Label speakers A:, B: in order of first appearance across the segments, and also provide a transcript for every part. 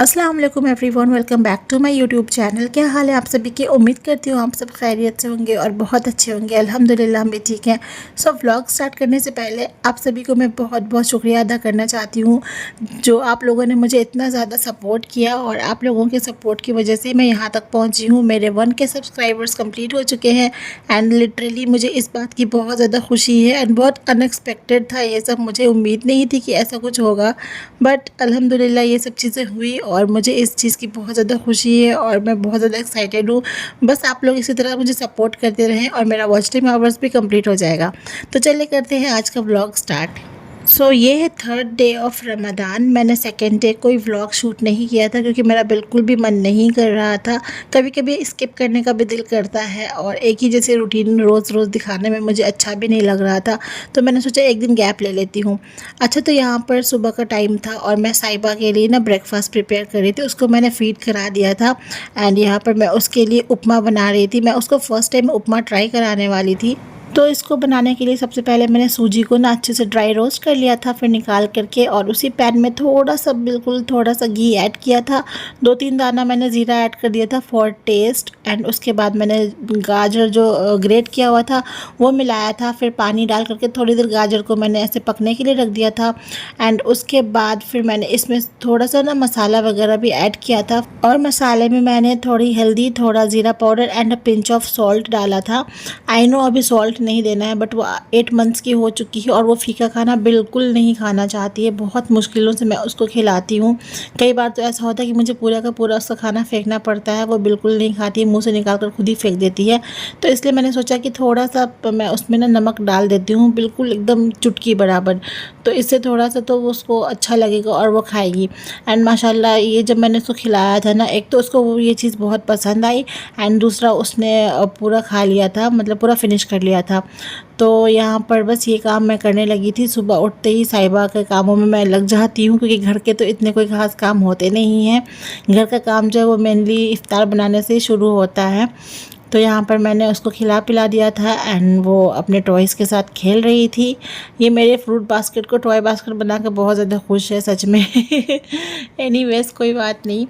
A: अस्सलाम वालेकुम everyone, welcome back to my YouTube channel. क्या हाल है आप सभी की? उम्मीद करती हूँ आप सब खैरियत से होंगे और बहुत अच्छे होंगे। अल्हम्दुलिल्लाह हम भी ठीक हैं। सो व्लॉग स्टार्ट करने से पहले आप सभी को मैं बहुत बहुत शुक्रिया अदा करना चाहती हूँ, जो आप लोगों ने मुझे इतना ज़्यादा सपोर्ट किया और आप लोगों के सपोर्ट की वजह से मैं यहाँ तक पहुँची हूँ। मेरे 1K सब्सक्राइबर्स कम्प्लीट हो चुके हैं एंड लिटरली मुझे इस बात की बहुत ज़्यादा खुशी है एंड बहुत अनएक्सपेक्टेड था ये सब। मुझे उम्मीद नहीं थी कि ऐसा कुछ होगा, बट अल्हम्दुलिल्लाह ये सब चीज़ें हुई और मुझे इस चीज़ की बहुत ज़्यादा खुशी है और मैं बहुत ज़्यादा एक्साइटेड हूँ। बस आप लोग इसी तरह मुझे सपोर्ट करते रहें और मेरा वॉच टाइम आवर्स भी कंप्लीट हो जाएगा। तो चलिए करते हैं आज का व्लॉग स्टार्ट। ये है थर्ड डे ऑफ रमज़ान। मैंने सेकेंड डे कोई व्लॉग शूट नहीं किया था क्योंकि मेरा बिल्कुल भी मन नहीं कर रहा था। कभी कभी स्किप करने का भी दिल करता है और एक ही जैसे रूटीन रोज़ रोज़ दिखाने में मुझे अच्छा भी नहीं लग रहा था, तो मैंने सोचा एक दिन गैप ले लेती हूँ। अच्छा, तो यहाँ पर सुबह का टाइम था और मैं साहिबा के लिए ना ब्रेकफास्ट प्रिपेयर कर रही थी। उसको मैंने फ़ीड करा दिया था एंड यहाँ पर मैं उसके लिए उपमा बना रही थी। मैं उसको फ़र्स्ट टाइम उपमा ट्राई कराने वाली थी। तो इसको बनाने के लिए सबसे पहले मैंने सूजी को ना अच्छे से ड्राई रोस्ट कर लिया था, फिर निकाल करके और उसी पैन में थोड़ा सा बिल्कुल थोड़ा सा घी ऐड किया था। 2-3 दाना मैंने ज़ीरा ऐड कर दिया था फॉर टेस्ट एंड उसके बाद मैंने गाजर जो ग्रेट किया हुआ था वो मिलाया था। फिर पानी डाल करके थोड़ी देर गाजर को मैंने ऐसे पकने के लिए रख दिया था एंड उसके बाद फिर मैंने इसमें थोड़ा सा ना मसाला वगैरह भी ऐड किया था और मसाले में मैंने थोड़ी हल्दी, थोड़ा ज़ीरा powder and a pinch of salt डाला था। आई नो अभी सॉल्ट नहीं देना है, बट वो 8 मंथ्स की हो चुकी है और वो फीका खाना बिल्कुल नहीं खाना चाहती है। बहुत मुश्किलों से मैं उसको खिलाती हूँ। कई बार तो ऐसा होता है कि मुझे पूरा का पूरा उसका खाना फेंकना पड़ता है। वो बिल्कुल नहीं खाती है, मुँह से निकाल कर खुद ही फेंक देती है। तो इसलिए मैंने सोचा कि थोड़ा सा मैं उसमें ना नमक डाल देती हूँ, बिल्कुल एकदम चुटकी बराबर। तो इससे थोड़ा सा तो उसको अच्छा लगेगा और वो खाएगी। एंड माशाल्लाह ये जब मैंने उसको खिलाया था ना, एक तो उसको ये चीज़ बहुत पसंद आई एंड दूसरा उसने पूरा खा लिया था, मतलब पूरा फिनिश कर लिया था। तो यहाँ पर बस ये काम मैं करने लगी थी। सुबह उठते ही साहिबा के कामों में मैं लग जाती हूँ क्योंकि घर के तो इतने कोई ख़ास काम होते नहीं हैं। घर का काम जो है वो मेनली इफ्तार बनाने से ही शुरू होता है। तो यहाँ पर मैंने उसको खिला पिला दिया था एंड वो अपने टॉयज़ के साथ खेल रही थी। ये मेरे फ्रूट बास्केट को टॉय बास्केट बना के बहुत ज़्यादा खुश है सच में। एनीवेज़ कोई बात नहीं।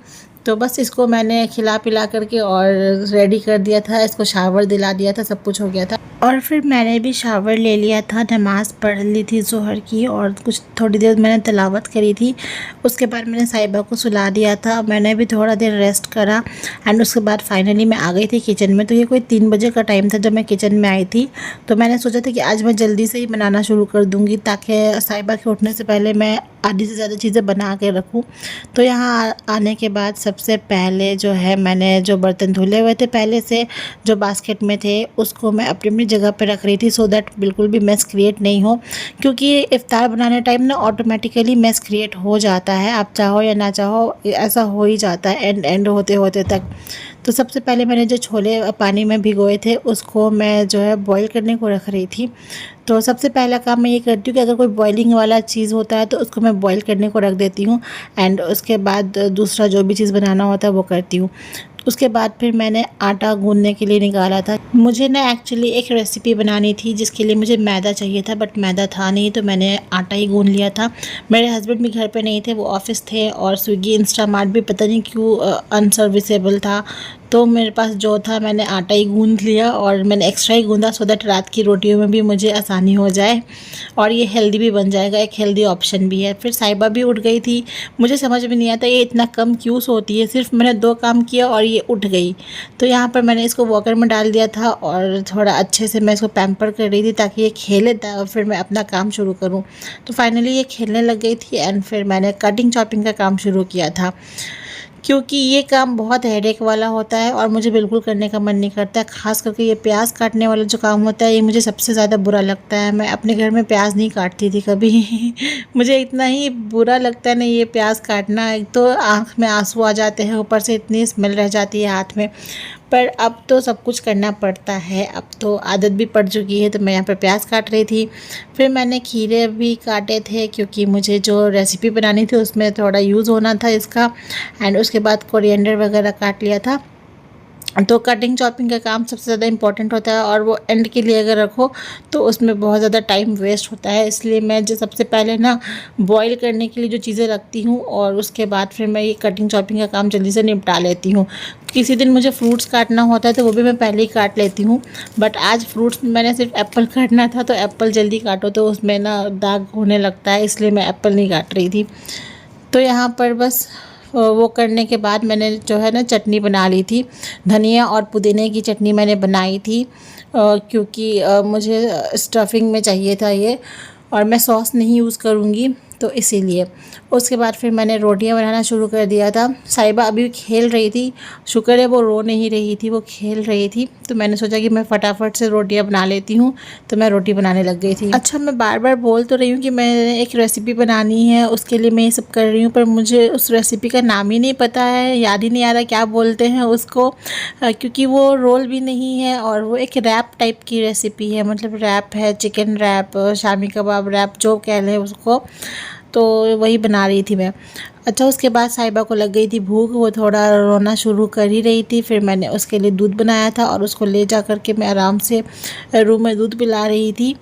A: तो बस इसको मैंने खिला पिला करके और रेडी कर दिया था, इसको शावर दिला दिया था, सब कुछ हो गया था। और फिर मैंने भी शावर ले लिया था, नमाज़ पढ़ ली थी ज़ोहर की और कुछ थोड़ी देर मैंने तिलावत करी थी। उसके बाद मैंने साहिबा को सुला दिया था, मैंने भी थोड़ा देर रेस्ट करा एंड उसके बाद फाइनली मैं आ गई थी किचन में। तो ये कोई 3 बजे का टाइम था जब मैं किचन में आई थी। तो मैंने सोचा था कि आज मैं जल्दी से ही बनाना शुरू कर दूँगी ताकि साहिबा के उठने से पहले मैं आधी से ज़्यादा चीज़ें बना के रखूँ। तो यहाँ आने के बाद सबसे पहले जो है मैंने जो बर्तन धुले हुए थे पहले से जो बास्केट में थे उसको मैं अपनी अपनी जगह पे रख रही थी सो दैट बिल्कुल भी मेस क्रिएट नहीं हो, क्योंकि इफ्तार बनाने टाइम ना ऑटोमेटिकली मेस क्रिएट हो जाता है। आप चाहो या ना चाहो ऐसा हो ही जाता है एंड होते होते तक। तो सबसे पहले मैंने जो छोले पानी में भिगोए थे उसको मैं जो है बॉईल करने को रख रही थी। तो सबसे पहला काम मैं ये करती हूँ कि अगर कोई बॉइलिंग वाला चीज़ होता है तो उसको मैं बॉईल करने को रख देती हूँ एंड उसके बाद दूसरा जो भी चीज़ बनाना होता है वो करती हूँ। उसके बाद फिर मैंने आटा गूँधने के लिए निकाला था। मुझे ना एक्चुअली एक रेसिपी बनानी थी जिसके लिए मुझे मैदा चाहिए था, बट मैदा था नहीं तो मैंने आटा ही गूँध लिया था। मेरे हस्बैंड भी घर पे नहीं थे, वो ऑफ़िस थे और स्विगी इंस्टामार्ट भी पता नहीं क्यों अनसर्विसेबल था। तो मेरे पास जो था मैंने आटा ही गूँध लिया और मैंने एक्स्ट्रा ही गूँधा सो दैट रात की रोटियों में भी मुझे आसानी हो जाए और ये हेल्दी भी बन जाएगा, एक हेल्दी ऑप्शन भी है। फिर साहिबा भी उठ गई थी। मुझे समझ में नहीं आता ये इतना कम क्यों सोती है, सिर्फ मैंने 2 काम किया और ये उठ गई। तो यहाँ पर मैंने इसको वॉकर में डाल दिया था और थोड़ा अच्छे से मैं इसको पैम्पर कर रही थी ताकि ये खेले और फिर मैं अपना काम शुरू करूँ। तो फाइनली ये खेलने लग गई थी एंड फिर मैंने कटिंग चॉपिंग का काम शुरू किया था, क्योंकि ये काम बहुत हेडेक वाला होता है और मुझे बिल्कुल करने का मन नहीं करता। ख़ास करके ये प्याज काटने वाला जो काम होता है ये मुझे सबसे ज़्यादा बुरा लगता है। मैं अपने घर में प्याज नहीं काटती थी कभी। मुझे इतना ही बुरा लगता है ना ये प्याज काटना, एक तो आँख में आंसू आ जाते हैं, ऊपर से इतनी स्मेल रह जाती है हाथ में। पर अब तो सब कुछ करना पड़ता है, अब तो आदत भी पड़ चुकी है। तो मैं यहाँ पर प्याज काट रही थी। फिर मैंने खीरे भी काटे थे क्योंकि मुझे जो रेसिपी बनानी थी उसमें थोड़ा यूज़ होना था इसका। एंड उसके बाद कोरिएंडर वगैरह काट लिया था तो कटिंग चॉपिंग का काम सबसे ज़्यादा इम्पॉर्टेंट होता है, और वो एंड के लिए अगर रखो तो उसमें बहुत ज़्यादा टाइम वेस्ट होता है। इसलिए मैं जो सबसे पहले ना बॉईल करने के लिए जो चीज़ें रखती हूँ, और उसके बाद फिर मैं ये कटिंग चॉपिंग का काम जल्दी से निपटा लेती हूँ। किसी दिन मुझे फ्रूट्स काटना होता है तो वो भी मैं पहले ही काट लेती हूँ, बट आज फ्रूट्स में मैंने सिर्फ एप्पल काटना था, तो एप्पल जल्दी काटो तो उसमें ना दाग होने लगता है, इसलिए मैं एप्पल नहीं काट रही थी। तो यहाँ पर बस वो करने के बाद मैंने जो है ना चटनी बना ली थी। धनिया और पुदीने की चटनी मैंने बनाई थी, क्योंकि मुझे स्टफिंग में चाहिए था ये, और मैं सॉस नहीं यूज़ करूँगी तो इसीलिए। उसके बाद फिर मैंने रोटियां बनाना शुरू कर दिया था। साहिबा अभी खेल रही थी, शुक्र है वो रो नहीं रही थी, वो खेल रही थी, तो मैंने सोचा कि मैं फटाफट से रोटियां बना लेती हूँ, तो मैं रोटी बनाने लग गई थी। अच्छा, मैं बार बार बोल तो रही हूँ कि मैंने एक रेसिपी बनानी है, उसके लिए मैं ये सब कर रही हूँ, पर मुझे उस रेसिपी का नाम ही नहीं पता है, याद ही नहीं आ रहा क्या बोलते हैं उसको, क्योंकि वो रोल भी नहीं है, और वो एक रैप टाइप की रेसिपी है, मतलब रैप है, chicken rap, shami kebab rap जो कह लें उसको, तो वही बना रही थी मैं। अच्छा, उसके बाद साहिबा को लग गई थी भूख, वो थोड़ा रोना शुरू कर ही रही थी, फिर मैंने उसके लिए दूध बनाया था और उसको ले जा कर के मैं आराम से रूम में दूध पिला रही थी।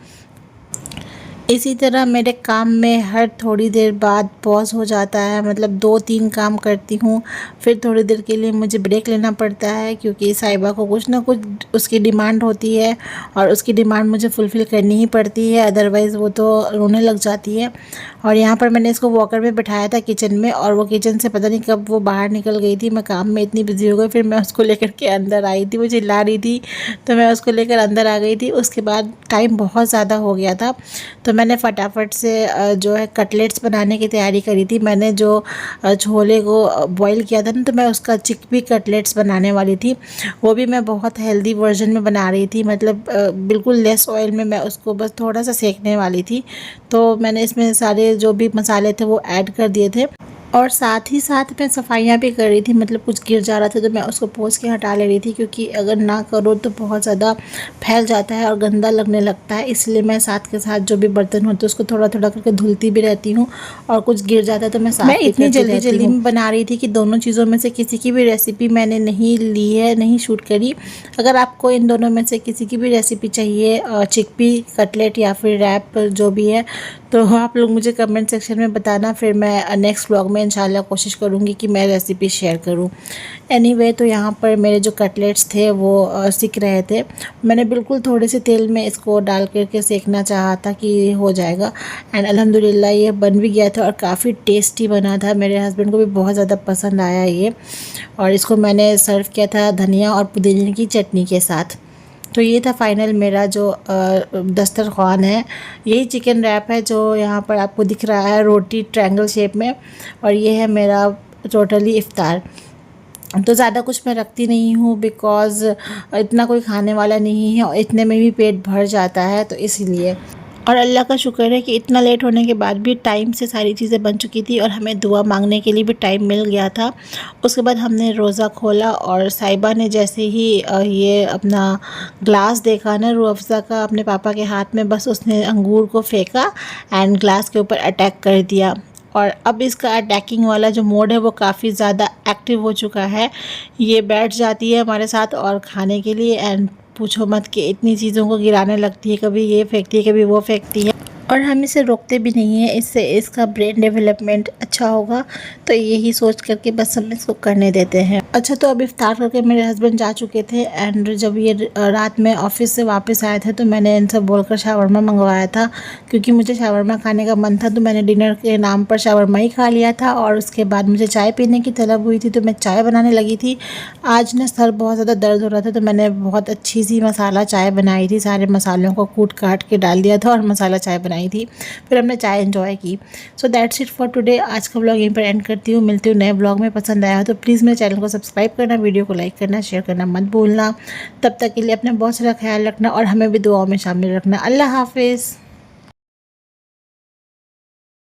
A: इसी तरह मेरे काम में हर थोड़ी देर बाद पॉज़ हो जाता है, मतलब 2-3 काम करती हूँ, फिर थोड़ी देर के लिए मुझे ब्रेक लेना पड़ता है, क्योंकि साहिबा को कुछ ना कुछ उसकी डिमांड होती है, और उसकी डिमांड मुझे फुलफ़िल करनी ही पड़ती है, अदरवाइज़ वो तो रोने लग जाती है। और यहाँ पर मैंने इसको वॉकर में बिठाया था किचन में, और वो किचन से पता नहीं कब वो बाहर निकल गई थी, मैं काम में इतनी बिजी हो गई, फिर मैं उसको लेकर के अंदर आई थी, वो चिल्ला रही थी, तो मैं उसको लेकर अंदर आ गई थी। उसके बाद टाइम बहुत ज़्यादा हो गया था, तो मैंने फटाफट से जो है कटलेट्स बनाने की तैयारी करी थी। मैंने जो छोले को बॉईल किया था ना, तो मैं उसका चिकपी कटलेट्स बनाने वाली थी, वो भी मैं बहुत हेल्दी वर्जन में बना रही थी, मतलब बिल्कुल लेस ऑयल में मैं उसको बस थोड़ा सा सेकने वाली थी। तो मैंने इसमें सारे जो भी मसाले थे वो ऐड कर दिए थे, और साथ ही साथ मैं सफाइयाँ भी कर रही थी, मतलब कुछ गिर जा रहा था तो मैं उसको पोंछ के हटा ले रही थी, क्योंकि अगर ना करो तो बहुत ज़्यादा फैल जाता है और गंदा लगने लगता है। इसलिए मैं साथ के साथ जो भी बर्तन होते हैं उसको थोड़ा थोड़ा करके धुलती भी रहती हूँ, और कुछ गिर जाता है तो मैं साफ भी करती रहती हूँ। मैं इतनी जल्दी में बना रही थी कि दोनों चीज़ों में से किसी की भी रेसिपी मैंने नहीं ली है, नहीं शूट करी। अगर आपको इन दोनों में से किसी की भी रेसिपी चाहिए, चिकपी कटलेट या फिर रैप जो भी है, तो आप लोग मुझे कमेंट सेक्शन में बताना, फिर मैं नेक्स्ट व्लॉग में इंशाल्लाह कोशिश करूँगी कि मैं रेसिपी शेयर करूँ। एनीवे, तो यहाँ पर मेरे जो कटलेट्स थे वो सिक रहे थे। मैंने बिल्कुल थोड़े से तेल में इसको डाल करके सेकना चाहा था कि हो जाएगा, एंड अल्हम्दुलिल्लाह ये बन भी गया था और काफ़ी टेस्टी बना था। मेरे हस्बैंड को भी बहुत ज़्यादा पसंद आया ये, और इसको मैंने सर्व किया था धनिया और पुदीने की चटनी के साथ। तो ये था फाइनल मेरा जो दस्तरख़्वान है। यही चिकन रैप है जो यहाँ पर आपको दिख रहा है रोटी ट्रायंगल शेप में, और ये है मेरा टोटली इफ़्तार। तो ज़्यादा कुछ मैं रखती नहीं हूँ, बिकॉज़ इतना कोई खाने वाला नहीं है और इतने में भी पेट भर जाता है, तो इसीलिए। और अल्लाह का शुक्र है कि इतना लेट होने के बाद भी टाइम से सारी चीज़ें बन चुकी थी, और हमें दुआ मांगने के लिए भी टाइम मिल गया था। उसके बाद हमने रोज़ा खोला, और साहिबा ने जैसे ही ये अपना ग्लास देखा ना रूह अफ़ज़ा का अपने पापा के हाथ में, बस उसने अंगूर को फेंका एंड ग्लास के ऊपर अटैक कर दिया। और अब इसका अटैकिंग वाला जो मोड है वो काफ़ी ज़्यादा एक्टिव हो चुका है। ये बैठ जाती है हमारे साथ और खाने के लिए, एंड पूछो मत कि इतनी चीज़ों को गिराने लगती है, कभी ये फेंकती है कभी वो फेंकती है, और हम इसे रोकते भी नहीं हैं। इससे इसका ब्रेन डेवलपमेंट अच्छा होगा, तो यही सोच करके बस हम इसको करने देते हैं। अच्छा, तो अब इफ्तार करके मेरे हस्बैंड जा चुके थे, एंड जब ये रात में ऑफिस से वापस आए थे तो मैंने इनसे बोलकर शावरमा मंगवाया था, क्योंकि मुझे शावरमा खाने का मन था। तो मैंने डिनर के नाम पर शावरमा ही खा लिया था, और उसके बाद मुझे चाय पीने की तलब हुई थी, तो मैं चाय बनाने लगी थी। आज ना सर बहुत ज़्यादा दर्द हो रहा था, तो मैंने बहुत अच्छी सी मसाला चाय बनाई थी, सारे मसालों को कूट काट के डाल दिया था और मसाला चाय बनाई थी, फिर हमने चाय एंजॉय की। So that's it for today. आज का व्लॉग यहीं पर एंड करती हूँ। मिलती हूँ नए व्लॉग में। पसंद आया हो तो प्लीज़ मेरे चैनल को सब्सक्राइब करना, वीडियो को लाइक करना, शेयर करना मत भूलना। तब तक के लिए अपना बहुत सारा ख्याल रखना, और हमें भी दुआओं में शामिल रखना। अल्लाह हाफिज़।